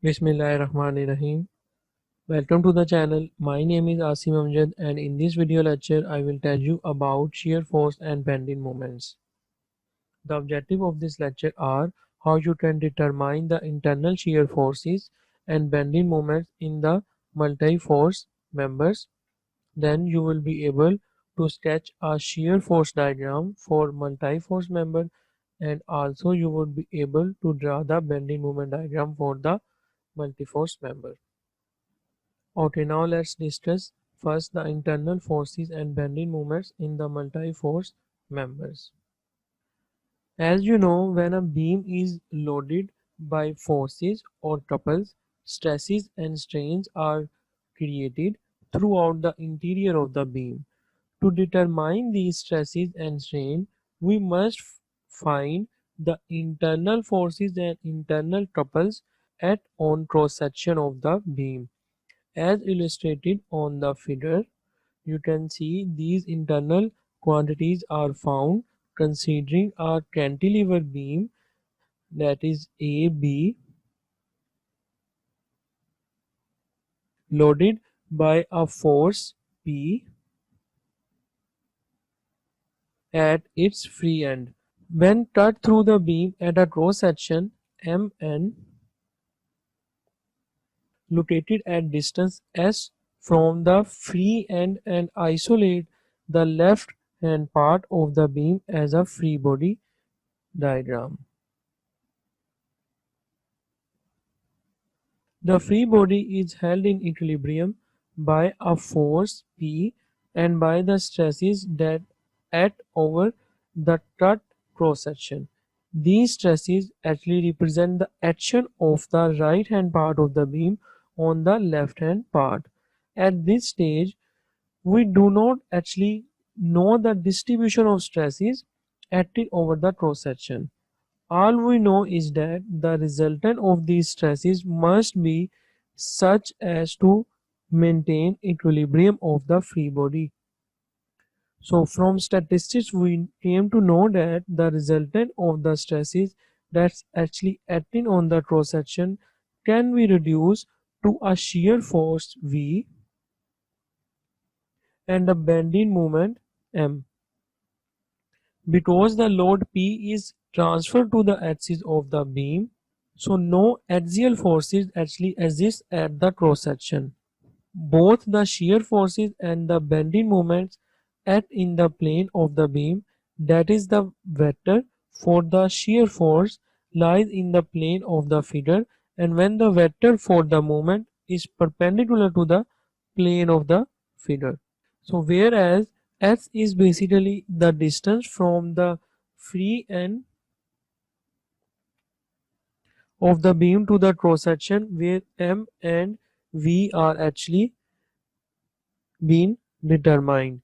Bismillahirrahmanirrahim. Welcome to the channel. My name is Asim Amjad and in this video lecture I will tell you about shear force and bending moments. The objective of this lecture are how you can determine the internal shear forces and bending moments in the multi-force members. Then you will be able to sketch a shear force diagram for multi-force member, and also you would be able to draw the bending moment diagram for the multi-force member. Okay, now let's discuss first the internal forces and bending moments in the multi-force members. As you know, when a beam is loaded by forces or couples, stresses and strains are created throughout the interior of the beam. To determine these stresses and strain, we must find the internal forces and internal couples at on cross section of the beam. As illustrated on the figure, you can see these internal quantities are found considering a cantilever beam, that is AB, loaded by a force P at its free end. When cut through the beam at a cross section MN located at distance S from the free end and isolate the left hand part of the beam as a free body diagram. The free body is held in equilibrium by a force P and by the stresses that act over the cut cross section. These stresses actually represent the action of the right hand part of the beam on the left hand part. At this stage, we do not actually know the distribution of stresses acting over the cross section. All we know is that the resultant of these stresses must be such as to maintain equilibrium of the free body. So from statistics we came to know that the resultant of the stresses that's actually acting on the cross section can be reduced to a shear force V and a bending moment M. Because the load P is transferred to the axis of the beam, so no axial forces actually exist at the cross section. Both the shear forces and the bending moments act in the plane of the beam, that is the vector for the shear force lies in the plane of the figure, and when the vector for the moment is perpendicular to the plane of the figure. So whereas S is basically the distance from the free end of the beam to the cross section, where M and V are actually been determined.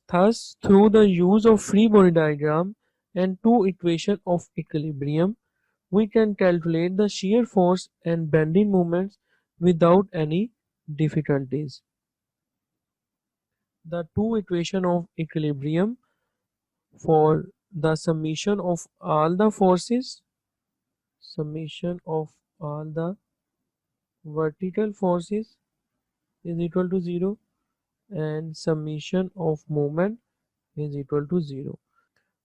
Thus, through the use of free body diagram and two equations of equilibrium, we can calculate the shear force and bending moments without any difficulties. The two equations of equilibrium for the summation of all the vertical forces is equal to 0, and summation of moment is equal to 0.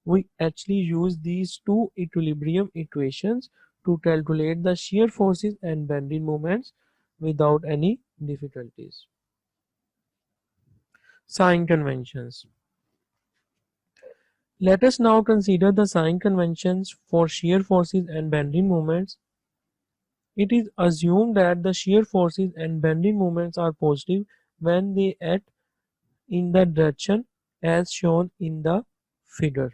We actually use these two equilibrium equations to calculate the shear forces and bending moments without any difficulties. Sign conventions. Let us now consider the sign conventions for shear forces and bending moments. It is assumed that the shear forces and bending moments are positive when they act in the direction as shown in the figure.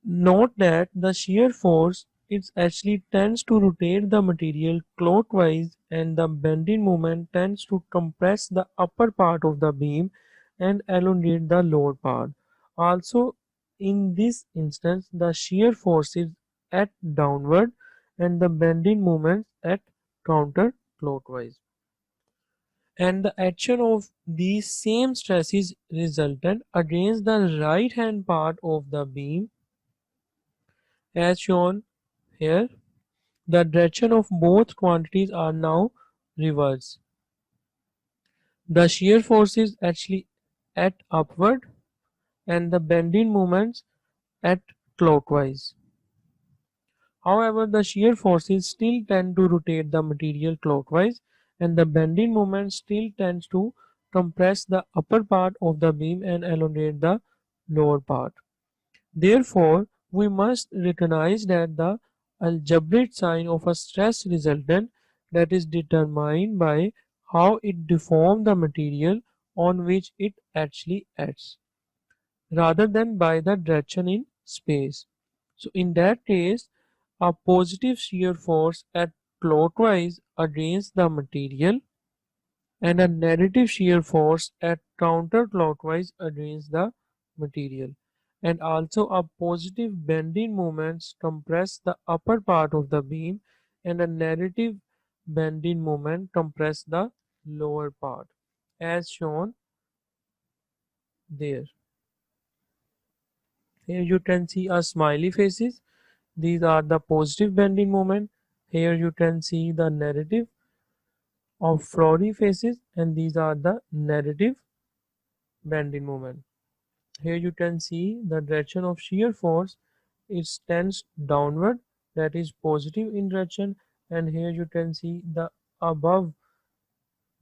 Note that the shear force it actually tends to rotate the material clockwise, and the bending moment tends to compress the upper part of the beam and elongate the lower part. Also, in this instance, the shear force is at downward and the bending moments at counterclockwise. And the action of these same stresses resultant against the right hand part of the beam as shown here. the direction of both quantities are now reversed. The shear force is actually at upward and the bending moments at clockwise. However, the shear forces still tend to rotate the material clockwise and the bending moment still tends to compress the upper part of the beam and elongate the lower part. Therefore, we must recognize that the algebraic sign of a stress resultant that is determined by how it deforms the material on which it actually acts, rather than by the direction in space. So in that case, a positive shear force at clockwise against the material and a negative shear force at counterclockwise against the material, and also a positive bending moments compress the upper part of the beam and a negative bending moment compress the lower part as shown there. Here you can see a smiley faces. These are the positive bending moment. Here you can see the negative of frowny faces, and these are the negative bending moment. Here you can see the direction of shear force. It tends downward, that is positive in direction, and here you can see the above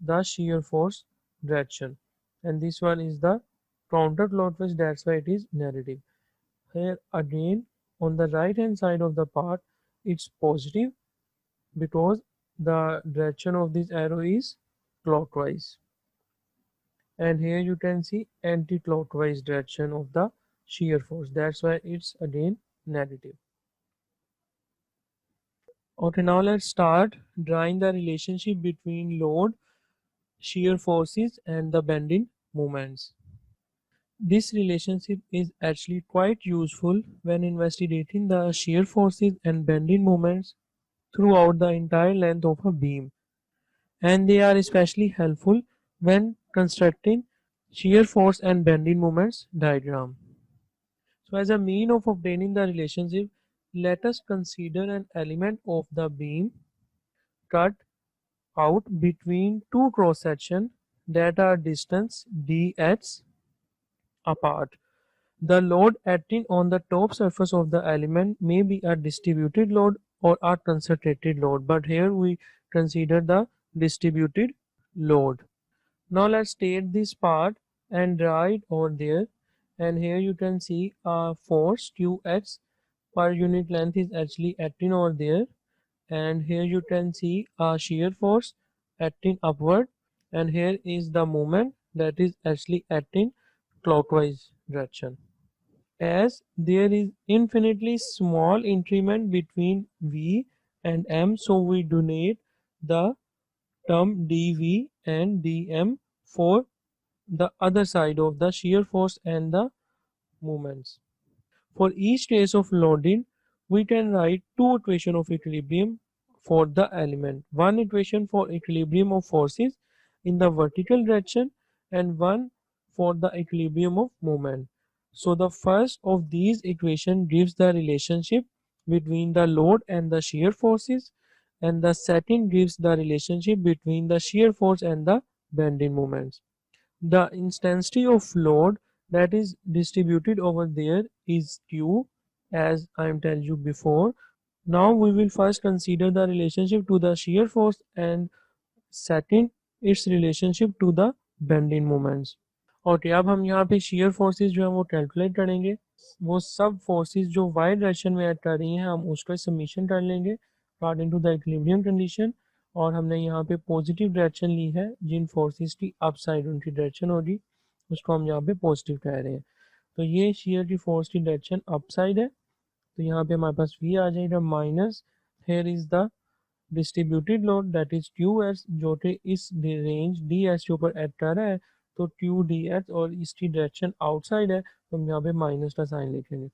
the shear force direction, and this one is the counterclockwise, that's why it is negative. Here again on the right hand side of the part it's positive because the direction of this arrow is clockwise, and here you can see anti-clockwise direction of the shear force, that's why it's again negative. Okay, now let's start drawing the relationship between load, shear forces and the bending moments. This relationship is actually quite useful when investigating the shear forces and bending moments throughout the entire length of a beam, and they are especially helpful when constructing shear force and bending moments diagram. So as a mean of obtaining the relationship, let us consider an element of the beam cut out between two cross sections that are distance dx apart. The load acting on the top surface of the element may be a distributed load or a concentrated load, but here we consider the distributed load. Now let's take this part and draw it over there, and here you can see a force Qx per unit length is actually acting over there, and here you can see a shear force acting upward, and here is the moment that is actually acting clockwise direction. As there is infinitely small increment between V and M, so we donate the term dV and dm for the other side of the shear force and the moments. For each case of loading, we can write two equations of equilibrium for the element. One equation for equilibrium of forces in the vertical direction and one for the equilibrium of moment. So the first of these equations gives the relationship between the load and the shear forces, and the second gives the relationship between the shear force and the bending moments. The intensity of load that is distributed over there is Q, as I am telling you before. Now we will first consider the relationship to the shear force and second its relationship to the bending moments. Okay, अब हम यहाँ पे shear forces जो है वो calculate करेंगे. वो सब फोर्सेस जो वाई डायरेक्शन में ऐड कर रही हैं हम उसका समीशन कर लेंगे according to the equilibrium condition, और हमने यहाँ पे पॉजिटिव डायरेक्शन ली है जिन फोर्सेस की अप साइड उनकी डायरेक्शन होगी उसको हम यहाँ पे पॉजिटिव कह रहे हैं. तो ये शेयर की फोर्स की डायरेक्शन अप साइड है, तो यहाँ पे हमारे पास v आ जाएगा minus here is the distributed load that is Q S जो कि इस रेंज डी एस के ऊपर ऐड कर रहा है, तो क्यू डी एस और इसकी डायरेक्शन आउटसाइड है तो हम यहाँ पे माइनस का साइन लिखेंगे.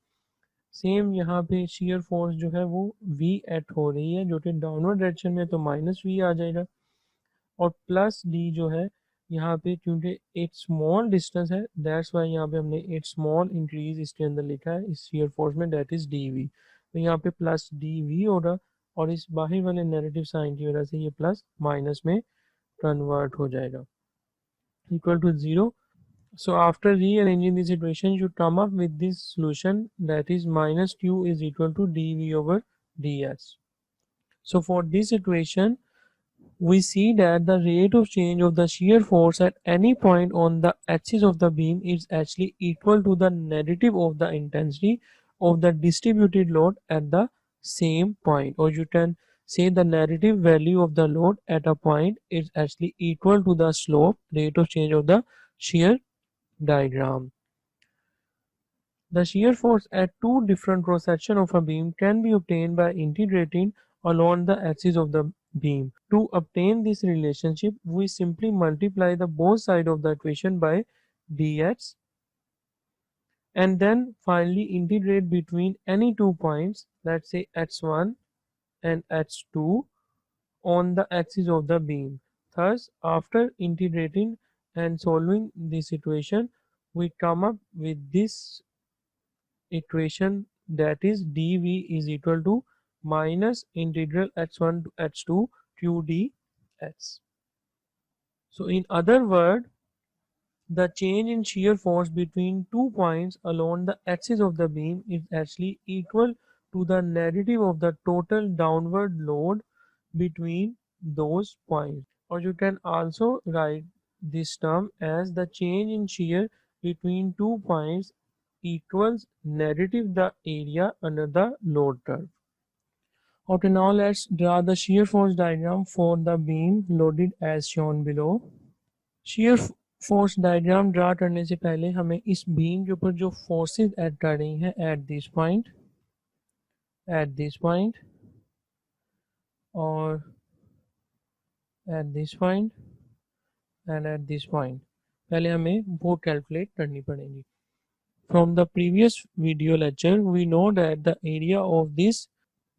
सेम यहाँ पे शेयर फोर्स जो है वो वी एट हो रही है जो कि डाउनवर्ड डायरेक्शन में, तो माइनस वी आ जाएगा, और प्लस डी जो है यहाँ पे क्योंकि एक स्मॉल डिस्टेंस है दैट्स वाई यहाँ पे हमने एक स्मॉल इंक्रीज इसके अंदर लिखा है इस शेयर फोर्स में दैट इज डी वी, तो यहाँ पे प्लस डी वी होगा और इस बाहर वाले नेगेटिव साइन की वजह से ये प्लस माइनस में कन्वर्ट हो जाएगा, equal to 0. So after rearranging the situation, you come up with this solution, that is minus q is equal to dv over ds. So for this equation, we see that the rate of change of the shear force at any point on the axis of the beam is actually equal to the negative of the intensity of the distributed load at the same point, or you can say the negative value of the load at a point is actually equal to the slope rate of change of the shear diagram. The shear force at two different cross sections of a beam can be obtained by integrating along the axis of the beam. To obtain this relationship, we simply multiply the both sides of the equation by dx and then finally integrate between any 2 points, let's say x1 and x2, on the axis of the beam. Thus, after integrating and solving this equation, we come up with this equation, that is dv is equal to minus integral x1 to x2 q dx. So in other words, the change in shear force between 2 points along the axis of the beam is actually equal to the negative of the total downward load between those points. Or you can also write this term as the change in shear between 2 points equals negative the area under the load curve. Okay, now let's draw the shear force diagram for the beam loaded as shown below. shear force diagram draw करने से पहले हमें इस beam के ऊपर जो forces add कर रही हैं एट दिस पॉइंट और at this point and at this point, पहले हमें वो कैलकुलेट करनी पड़ेगी. From the previous video lecture, we know that the area of this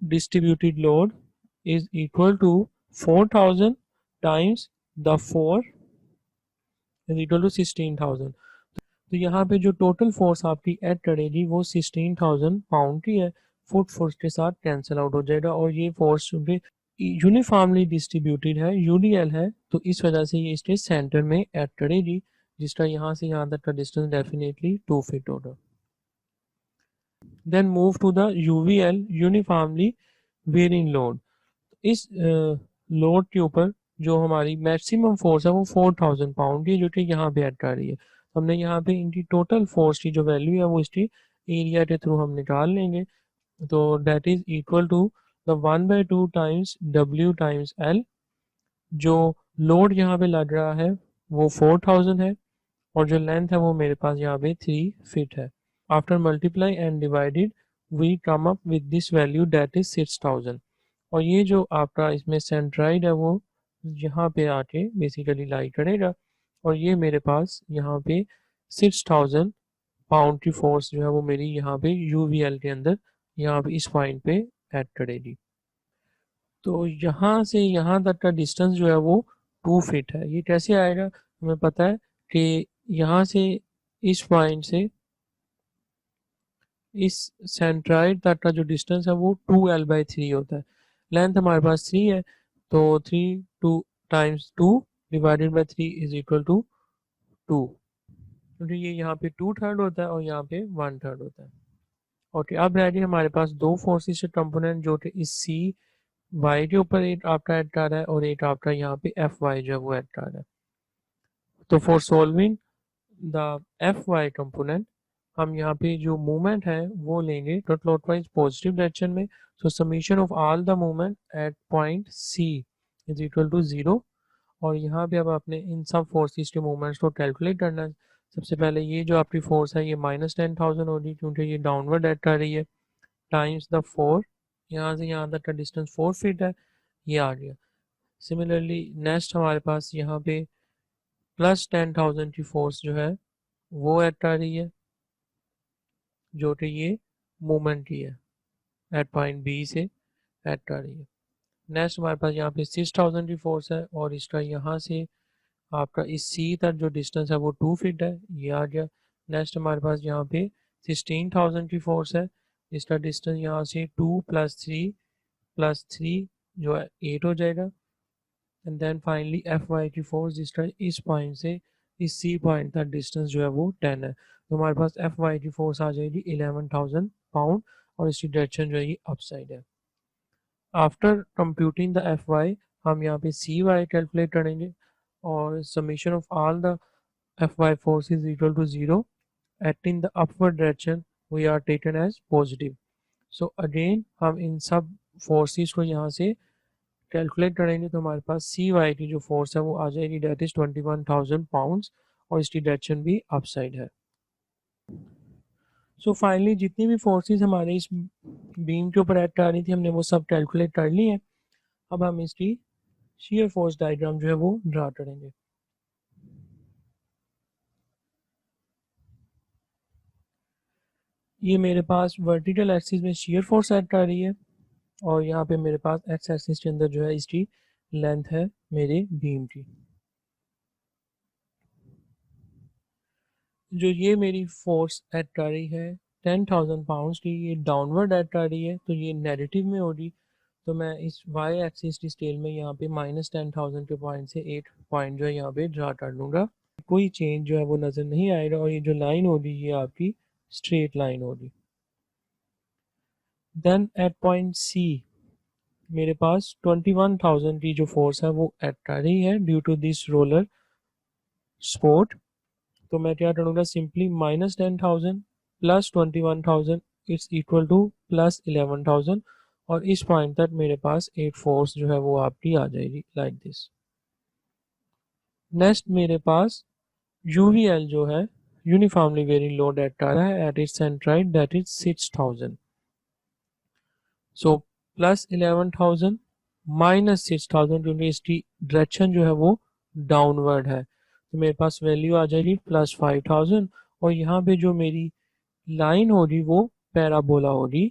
distributed load is equal to 4000 times the 4 is equal to 16,000. तो यहाँ पे जो टोटल फोर्स आपकी ऐड करेगी वो 16,000 पाउंड की है. फुट फोर्स के साथ कैंसिल आउट हो जाएगा और ये फोर्स चूंकि यूनिफॉर्मली डिस्ट्रीब्यूटेड है, यूडीएल है, तो इस वजह से ये इसके सेंटर में ऐड करेगी, जिसका यहाँ से यहाँ तक का डिस्टेंस डेफिनेटली 2 फीट होगा. Then move to the UVL, uniformly varying load. इस लोड के ऊपर जो हमारी मैक्सिमम फोर्स है वो 4000 पाउंड की, जो कि यहाँ पे ऐड कर रही है. हमने यहाँ पे इनकी टोटल फोर्स की जो वैल्यू है वो इसकी एरिया के थ्रू हम निकाल लेंगे. तो that is equal to the 1/2 times W times L. जो लोड यहाँ पे लग रहा है वो 4000 है और जो लेंथ है वो मेरे पास यहाँ पे 3 फीट है. After multiply and divided we come up with this value that is 6000. और ये जो आपका इसमें सेंट्राइड है वो यहाँ पे आके बेसिकली लाई करेगा और ये मेरे पास यहाँ पे 6000 पाउंड की फोर्स जो है वो मेरी यहाँ पे यूवीएल के अंदर यहाँ पे इस पॉइंट पे ऐड करेगी. तो यहाँ से यहाँ तक का डिस्टेंस जो है वो 2 फीट है. ये कैसे आएगा, हमें पता है कि यहाँ से इस पॉइंट से इस सेंट्राइड तक का जो डिस्टेंस है वो 2L/3 होता है. लेंथ हमारे पास 3 है, तो 3 2 times 2 divided by 3 is equal to 2, क्योंकि ये यहाँ पे 2/3 होता है और यहाँ पे 1/3 होता है. ओके, अब रह गए हमारे पास दो फोर्सेस के कंपोनेंट, जो कि इस सी वाई के ऊपर एक आपका ऐड कर रहा है और एक आपका यहाँ पे एफ वाई जो है वो ऐड कर रहा है. तो for solving the F Y component हम यहाँ पे जो मूवमेंट है वो लेंगे क्लॉकवाइज पॉजिटिव डायरेक्शन में. So summation of all the movement at point C is equal to 0. और यहाँ पे अब आपने इन सब फोर्सेस के मूवमेंट्स को कैलकुलेट करना है. सबसे पहले ये जो आपकी फोर्स है ये -10,000 होगी क्योंकि ये डाउनवर्ड ऐड कर रही है, टाइम्स द 4, यहाँ से यहाँ तक का डिस्टेंस 4 फीट है, ये आ गया. सिमिलरली नेक्स्ट हमारे पास यहाँ पे +10,000 की फोर्स जो है वो ऐड कर रही है, जो कि ये मूवमेंट की है, एट पॉइंट बी से ऐड कर रही है. नेक्स्ट हमारे पास यहाँ पे 6000 की फोर्स है और इसका यहाँ से आपका इस सी तक जो डिस्टेंस है वो 2 फीट है, ये आ गया. नेक्स्ट हमारे पास यहाँ पे 16,000 की फोर्स है, इसका डिस्टेंस यहाँ से 2 + 3 प्लस 3 जो है 8 हो जाएगा। And then finally F Y की फोर्स डिस्टेंस इस पॉइंट से इस सी पॉइंट तक डिस्टेंस जो है वो 10 है। तो हमारे पास एफ वाई की फोर्स आ जाएगी 11,000 पाउंड और इसकी डायरेक्शन जो है ये अपसाइड है। After computing the F Y हम यहाँ पे सी वाई कैलकुलेट करेंगे और summation of all the F Y force is equal to 0 acting the upward direction we are taken as positive. So again हम इन सब फोर्सेस को यहाँ से कैलकुलेट करेंगे तो हमारे पास सी वाई की जो फोर्स है वो आ जाएगी डेट इज 21,000 पाउंड्स और इसकी डायरेक्शन भी अपसाइड है। सो फाइनली जितनी भी फोर्सेस हमारे इस बीम के ऊपर एक्ट आ रही थी हमने वो सब कैलकुलेट कर ली है। अब हम इसकी शेयर फोर्स डायग्राम जो है वो ड्रा करेंगे। ये मेरे पास वर्टिकल एक्सिस में शेयर फोर्स एक्ट आ रही है और यहाँ पे मेरे पास एक्स एक्सिस के अंदर जो है इसकी लेंथ है मेरे बीम की। जो ये मेरी फोर्स एक्ट आ रही है 10,000 पाउंड्स की, ये डाउनवर्ड एक्ट आ रही है तो ये नेगेटिव में होगी। तो मैं इस वाई एक्सिस की स्केल में यहाँ पे -10,000 के पॉइंट से 8 पॉइंट जो है यहाँ पे ड्रा कर लूँगा। कोई चेंज जो है वो नज़र नहीं आएगा और ये जो लाइन होगी ये आपकी स्ट्रेट लाइन होगी। देन एट पॉइंट सी मेरे पास 21,000 की जो फोर्स है वो एक्ट आ रही है due to this roller support. तो मैं क्या करूँगा simply -10,000 plus 21,000 it's equal to plus 11,000 और इस पॉइंट तक मेरे पास एक फोर्स जो है वो आपकी आ जाएगी लाइक दिस। नेक्स्ट मेरे पास यूवीएल जो है यूनिफॉर्मली वेरिंग लोड एक्ट आ रहा है at its centroid that is 6,000। So plus 11,000 -6,000 क्योंकि इसकी डायरेक्शन जो है वो डाउनवर्ड है तो मेरे पास वैल्यू आ जाएगी +5,000 और यहाँ पे जो मेरी लाइन होगी वो पैराबोला होगी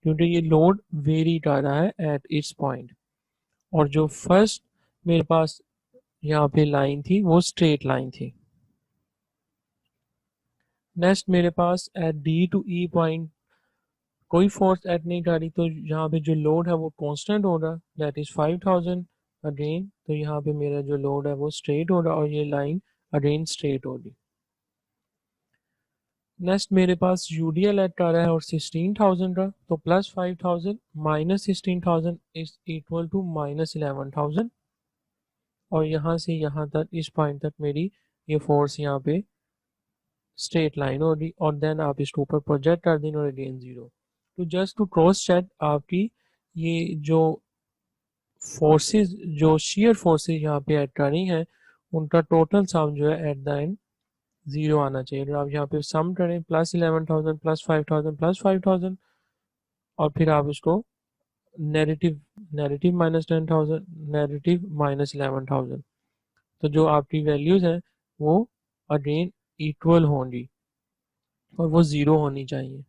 क्योंकि ये लोड वेरी कर रहा है एट इट्स पॉइंट। और जो फर्स्ट मेरे पास यहाँ पे लाइन थी वो स्ट्रेट लाइन थी। नेक्स्ट मेरे पास at D to E point कोई फोर्स एक्ट नहीं कर रही तो यहाँ पे जो लोड है वो कांस्टेंट होगा दैट इज 5,000 अगेन। तो यहाँ पे मेरा जो लोड है वो स्ट्रेट होगा और ये लाइन अगेन स्ट्रेट होगी। नेक्स्ट मेरे पास यूडीएल एक्ट आ रहा है और 16,000 का तो +5,000 -16,000 इज इक्वल टू -11,000 और यहाँ से यहाँ तक इस पॉइंट तक मेरी ये फोर्स यहाँ पे स्ट्रेट लाइन होगी और देन आप इसके ऊपर प्रोजेक्ट कर देंगे और अगेन 0। तो जस्ट टू क्रॉस चेक आपकी ये जो फोर्सेस जो शेयर फोर्सेस यहाँ पे ऐड कर रही हैं उनका टोटल सम जो है एट द एंड 0 आना चाहिए। अगर आप यहाँ पे सम करें +11,000 +5,000 +5,000 और फिर आप इसको नेगेटिव नेगेटिव -10,000 नेगेटिव -11,000 तो जो आपकी वैल्यूज हैं वो अगेन इक्वल होंगी और वो 0 होनी चाहिए।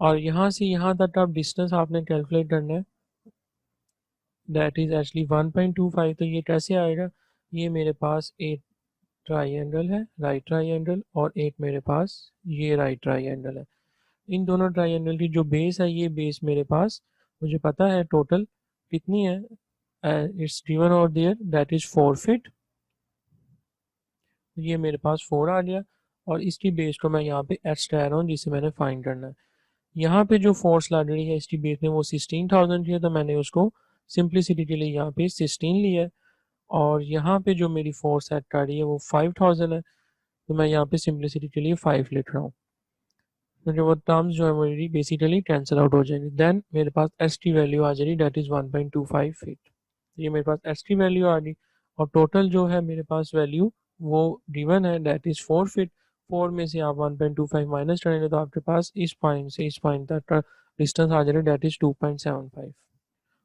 और यहाँ से यहाँ तक आप डिस्टेंस आपने कैलकुलेट करना है दैट इज एक्चुअली 1.25। तो ये कैसे आएगा, ये मेरे पास एक ट्राइंगल है राइट ट्राइंगल और एक मेरे पास ये राइट ट्राइंगल है। इन दोनों ट्राइंगल की जो बेस है ये बेस मेरे पास मुझे पता है टोटल कितनी है, it's given out there that is 4 feet. ये मेरे पास 4 आ गया और इसकी बेस को मैं यहाँ पे एच रहा हूँ जिसे मैंने फाइंड करना है। यहाँ पे जो फोर्स लग रही है इसकी बेस में वो 16,000 की है तो मैंने उसको सिंप्लिसिटी के लिए यहाँ पे 16 लिया है और यहाँ पे जो मेरी फोर्स एक्ट कर रही है वो 5,000 है तो मैं यहाँ पे सिंप्लिसिटी के लिए 5 लिख रहा हूँ क्योंकि वो टर्म्स जो है मेरी बेसिकली कैंसिल आउट हो जाएंगी। देन मेरे पास एस टी वैल्यू आ जाएगी डेट इज़ 1.25 फीट। ये मेरे पास एस टी वैल्यू आ गई और टोटल जो है मेरे पास वैल्यू वो गिवन है डेट इज़ 4 फीट। 4 में से आप 1.25 माइनस करेंगे तो आपके पास इस पॉइंट से इस पॉइंट तक का डिस्टेंस आ जाएगा that is 2.75।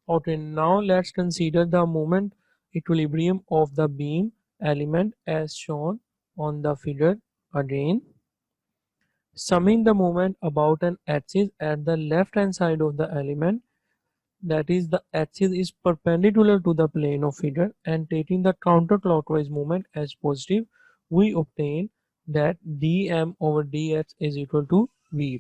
Okay, now let's consider the moment equilibrium of the beam element as shown on the figure again. Summing the moment about an axis at the left hand side of the element, that is the axis is perpendicular to the plane of figure, and taking the counterclockwise moment as positive, we obtain that dm over dx is equal to v.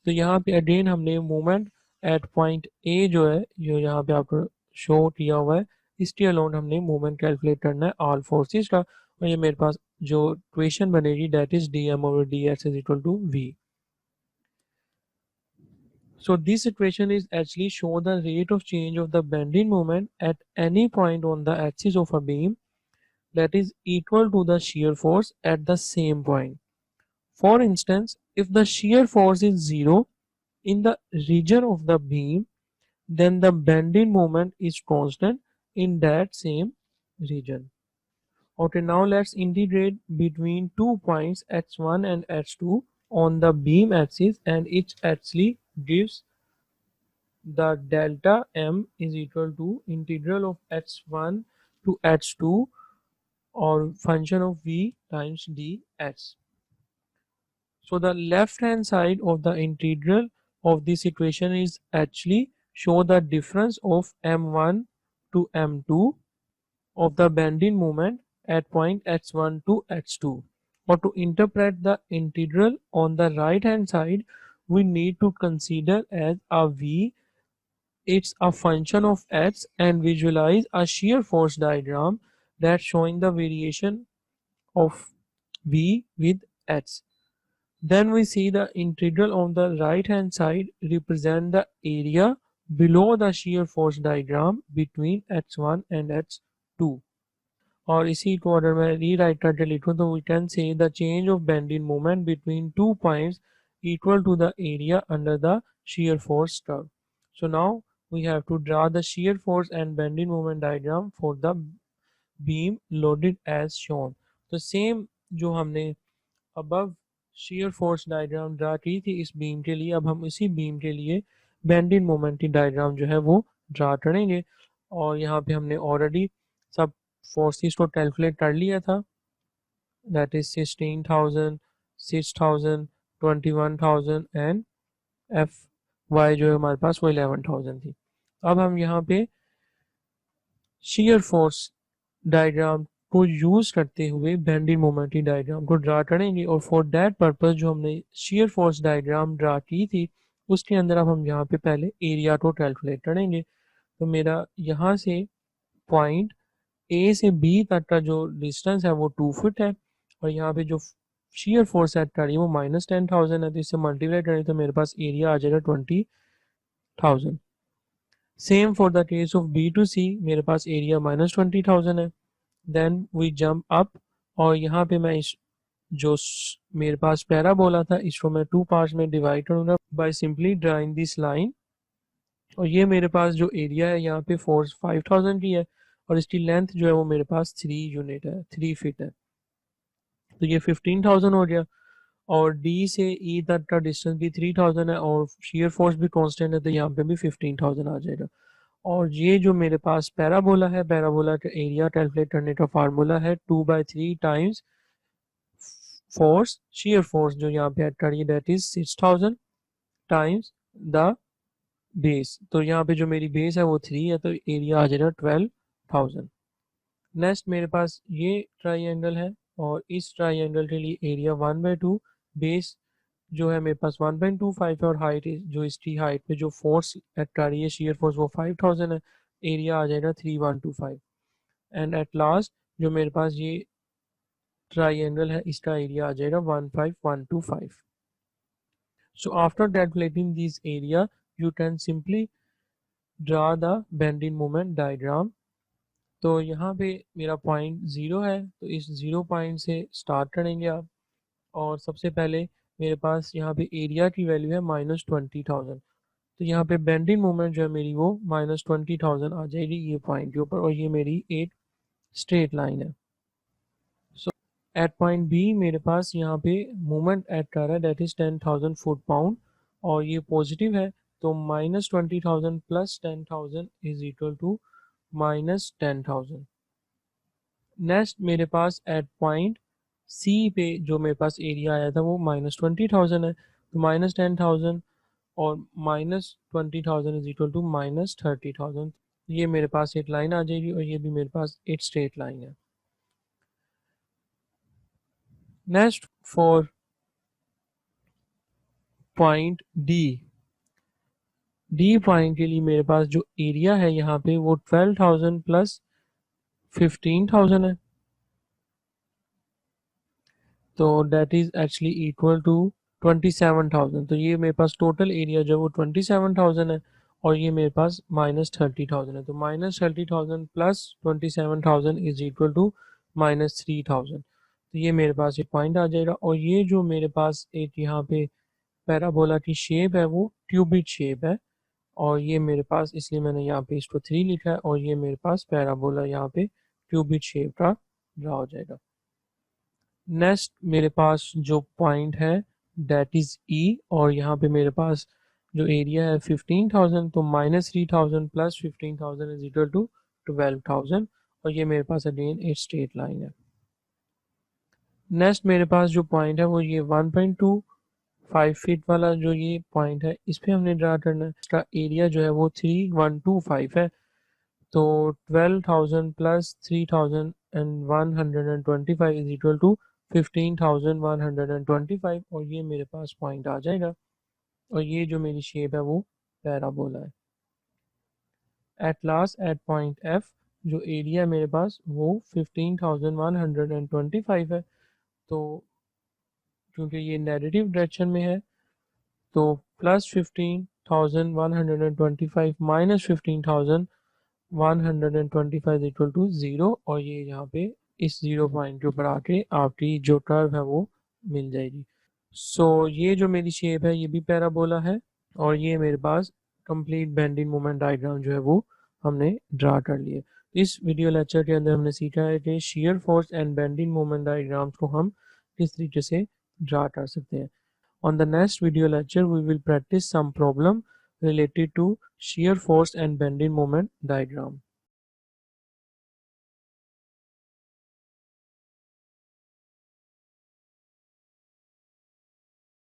तो यहाँ पे again हमने moment at point A जो है, जो यहाँ पे आपको शो किया हुआ है, इसके अलाउंड हमने मोमेंट कैलकुलेट करना है ऑल फोर्सेस का। और ये मेरे पास जो इक्वेशन बनेगी that is dm over dx is equal to v. So this equation is actually show the rate of change of the bending moment at any point on the axis of a beam that is equal to the shear force at the same point. For instance, if the shear force is 0 in the region of the beam, then the bending moment is constant in that same region. Okay, now let's integrate between 2 points x1 and x2 on the beam axis, and it actually gives the delta m is equal to integral of h1 to h2 or function of v times dx. So the left hand side of the integral of this equation is actually show the difference of m1 to m2 of the bending moment at point x1 to x2. Or to interpret the integral on the right hand side, we need to consider as a v, it's a function of x, and visualize a shear force diagram that's showing the variation of v with x. Then we see the integral on the right hand side represent the area below the shear force diagram between x1 and x2. और इसी को अगर मैं rewrite करके लिखूँ तो we can say the change of bending moment between 2 points equal to the area under the shear force curve. So now we have to draw the shear force and bending moment diagram for the beam loaded as shown. तो same जो हमने above shear force diagram draw की थी इस beam के लिए, अब हम इसी बीम के लिए बेंडिंग मोमेंट की डायग्राम जो है वो ड्रा करेंगे। और यहाँ पे हमने ऑलरेडी सब फोर्सेस को कैलकुलेट कर लिया था, that is 16,000, 6,000, 21,000 and F Y जो है हमारे पास वो 11,000 थी। अब हम यहाँ पे shear फोर्स डायग्राम को यूज करते हुए बेंडिंग मोमेंट की डायग्राम को ड्रा करेंगे, और फॉर दैट पर्पस जो हमने shear फोर्स डायग्राम ड्रा की थी उसके अंदर अब हम यहाँ पे पहले एरिया को कैलकुलेट करेंगे। तो मेरा यहाँ से पॉइंट ए से बी तक का जो डिस्टेंस है वो 2 फुट है, और यहाँ पे जो shear फोर्स एक्ट कर रही है वो -10,000 है, तो इससे मल्टीप्लाई करें तो मेरे पास एरिया आ जाएगा 20,000। Same for the case of B to C, मेरे पास एरिया -20,000 है। देन वी जंप अप, और यहाँ पे मैं इस जो मेरे पास पैराबोला था इसको मैं 2 पार्ट्स में डिवाइड करूँगा by simply drawing this line. और ये मेरे पास जो एरिया है यहाँ पे फोर्स 5,000 की है, और इसकी लेंथ जो है वो मेरे पास 3 यूनिट है, 3 फीट है, तो ये 15,000 हो गया। और डी से ई तक का डिस्टेंस भी 3,000 है, और shear फोर्स भी कांस्टेंट है, तो यहाँ पे भी 15,000 आ जाएगा। और ये जो मेरे पास पैराबोला है, पैराबोला का एरिया कैलकुलेट करने का फार्मूला है 2/3 टाइम्स फोर्स, shear फोर्स जो यहाँ पे ऐड करिए that is 6,000 times the base. तो यहाँ पे जो मेरी बेस है वो 3 है, तो एरिया आ जाएगा 12,000। नेक्स्ट मेरे पास ये ट्राइंगल है, और इस ट्राइंगल के लिए एरिया 1/2, बेस जो है मेरे पास 1.25 है, और हाइट जो इसकी हाइट पे जो फोर्स एक्ट कर रही है shear फोर्स वो 5,000 है, एरिया आ जाएगा 3,125। एंड एट लास्ट जो मेरे पास ये ट्राइंगल है इसका एरिया आ जाएगा 15,125। So after calculating this area, you can simply draw the bending moment diagram. तो यहाँ पे मेरा पॉइंट 0 है, तो इस 0 पॉइंट से स्टार्ट करेंगे आप। और सबसे पहले मेरे पास यहाँ पे एरिया की वैल्यू है -20,000, तो यहाँ पे बेंडिंग मोमेंट जो है मेरी वो -20,000 आ जाएगी ये पॉइंट के ऊपर, और ये मेरी एक स्ट्रेट लाइन है। सो एट पॉइंट बी मेरे पास यहाँ पे मोमेंट एड कर रहा है दैट इज 10,000 फुट पाउंड, और ये पॉजिटिव है, तो -20,000 plus 10,000 is equal to -10,000। Next मेरे पास एट पॉइंट सी पे जो मेरे पास एरिया आया था वो -20,000 है, तो -10,000 और -20,000 इज इक्वल टू -30,000। ये मेरे पास एक लाइन आ जाएगी, और ये भी मेरे पास एक स्ट्रेट लाइन है। Next for point D point के लिए मेरे पास जो एरिया है यहाँ पे वो 12,000 प्लस 15,000 है, तो that is actually equal to 27,000। तो ये मेरे पास टोटल एरिया जो है वो 27,000 है, और ये मेरे पास -30,000 है। तो -30,000 प्लस 27,000 इज इक्वल टू -3,000। तो ये मेरे पास ये पॉइंट आ जाएगा। और ये जो मेरे पास एक यहाँ पे पैराबोला की शेप है वो ट्यूबिट शेप है, और ये मेरे पास इसलिए मैंने यहाँ पे इसको 3 लिखा है, और ये मेरे पास पैराबोला यहाँ पे ट्यूबिट शेप का ड्रा हो जाएगा। नेक्स्ट मेरे पास जो पॉइंट है डेट इज ई, और यहाँ पे मेरे पास जो एरिया है 15,000, तो -3,000 प्लस 15,000 इज इक्वल टू 12,000, और ये मेरे पास अगेन एक स्ट्रेट लाइन है। नेक्स्ट मेरे पास जो पॉइंट है वो ये 1.25 फीट वाला जो ये पॉइंट है, इस पे हमने ड्रा करना है। इसका एरिया जो है वो 3125 है, तो 12,000 प्लस 3,125 इज इक्वल टू 15,125, और ये मेरे पास पॉइंट आ जाएगा। और ये जो मेरी शेप है वो पैराबोला है। At last at point F जो एरिया मेरे पास वो 15,125 है, तो क्योंकि ये नेगेटिव डायरेक्शन में है तो प्लस 15,125 माइनस 15,125 इक्वल टू 0, और ये यहाँ पे इस 0 पॉइंट के ऊपर आके आपकी जो कर्व है वो मिल जाएगी। सो ये जो मेरी शेप है ये भी पैराबोला है, और ये मेरे पास कंप्लीट बेंडिंग मोमेंट डायग्राम जो है वो हमने ड्रा कर लिए। इस वीडियो लेक्चर के अंदर हमने सीखा है कि shear force and bending moment diagrams को हम किस तरीके से ड्रा कर सकते हैं। On the next video lecture, we will practice some problem related to shear force and bending moment diagram.